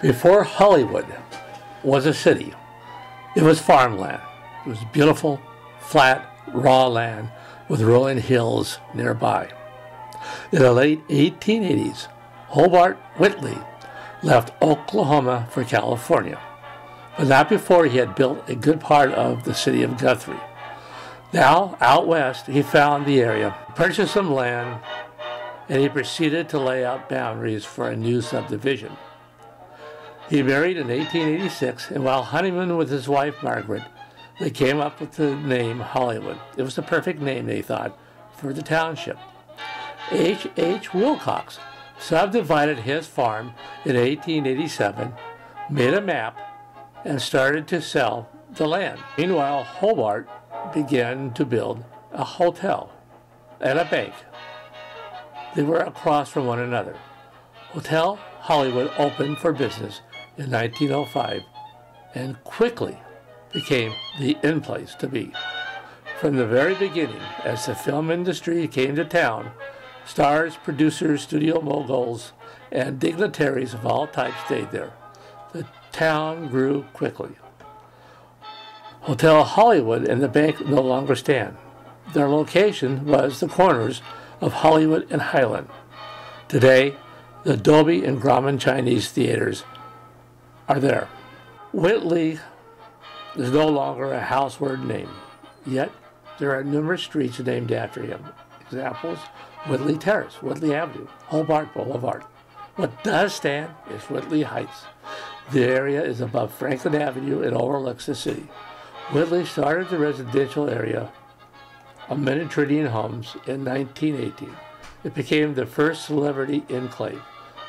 Before Hollywood was a city, it was farmland. It was beautiful, flat, raw land with rolling hills nearby. In the late 1880s, Hobart Whitley left Oklahoma for California, but not before he had built a good part of the city of Guthrie. Now, out west, he found the area, purchased some land, and he proceeded to lay out boundaries for a new subdivision. He married in 1886, and while honeymooning with his wife, Margaret, they came up with the name Hollywood. It was the perfect name, they thought, for the township. H. Wilcox subdivided his farm in 1887, made a map, and started to sell the land. Meanwhile, Hobart began to build a hotel and a bank. They were across from one another. Hotel Hollywood opened for business in 1905 and quickly became the in place to be. From the very beginning, as the film industry came to town, stars, producers, studio moguls, and dignitaries of all types stayed there. The town grew quickly. Hotel Hollywood and the bank no longer stand. Their location was the corners of Hollywood and Highland. Today, the Dolby and Grauman Chinese theaters are there. Whitley is no longer a house-word name, yet there are numerous streets named after him. Examples: Whitley Terrace, Whitley Avenue, Hobart Boulevard. What does stand is Whitley Heights. The area is above Franklin Avenue and overlooks the city. Whitley started the residential area of Mediterranean homes in 1918. It became the first celebrity enclave.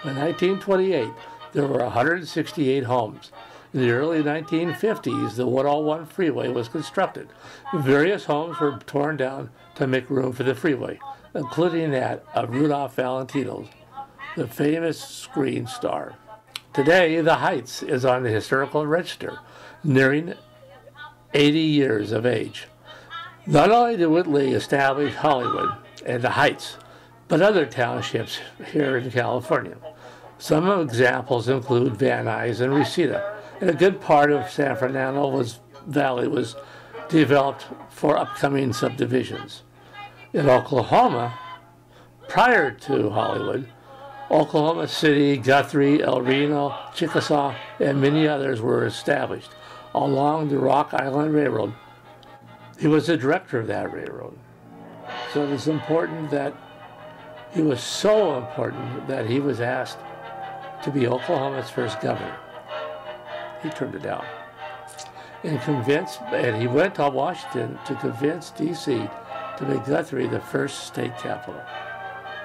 By 1928, there were 168 homes. In the early 1950s, the 101 freeway was constructed. Various homes were torn down to make room for the freeway, including that of Rudolph Valentino, the famous screen star. Today, the Heights is on the historical register, nearing 80 years of age. Not only did Whitley establish Hollywood and the Heights, but other townships here in California. Some examples include Van Nuys and Reseda, and a good part of San Fernando Valley was developed for upcoming subdivisions. In Oklahoma, prior to Hollywood, Oklahoma City, Guthrie, El Reno, Chickasaw, and many others were established along the Rock Island Railroad. He was the director of that railroad. So it is important that he was so important that he was asked to be Oklahoma's first governor. He turned it down. And he went to Washington to convince D.C. to make Guthrie the first state capital.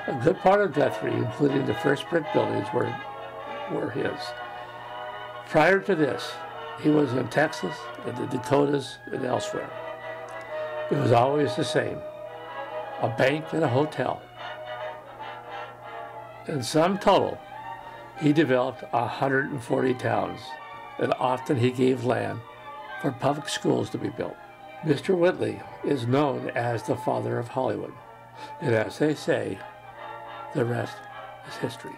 A good part of Guthrie, including the first brick buildings, were his. Prior to this, he was in Texas, in the Dakotas, and elsewhere. It was always the same: a bank and a hotel. In sum total, he developed 140 towns, and often he gave land for public schools to be built. Mr. Whitley is known as the father of Hollywood, and as they say, the rest is history.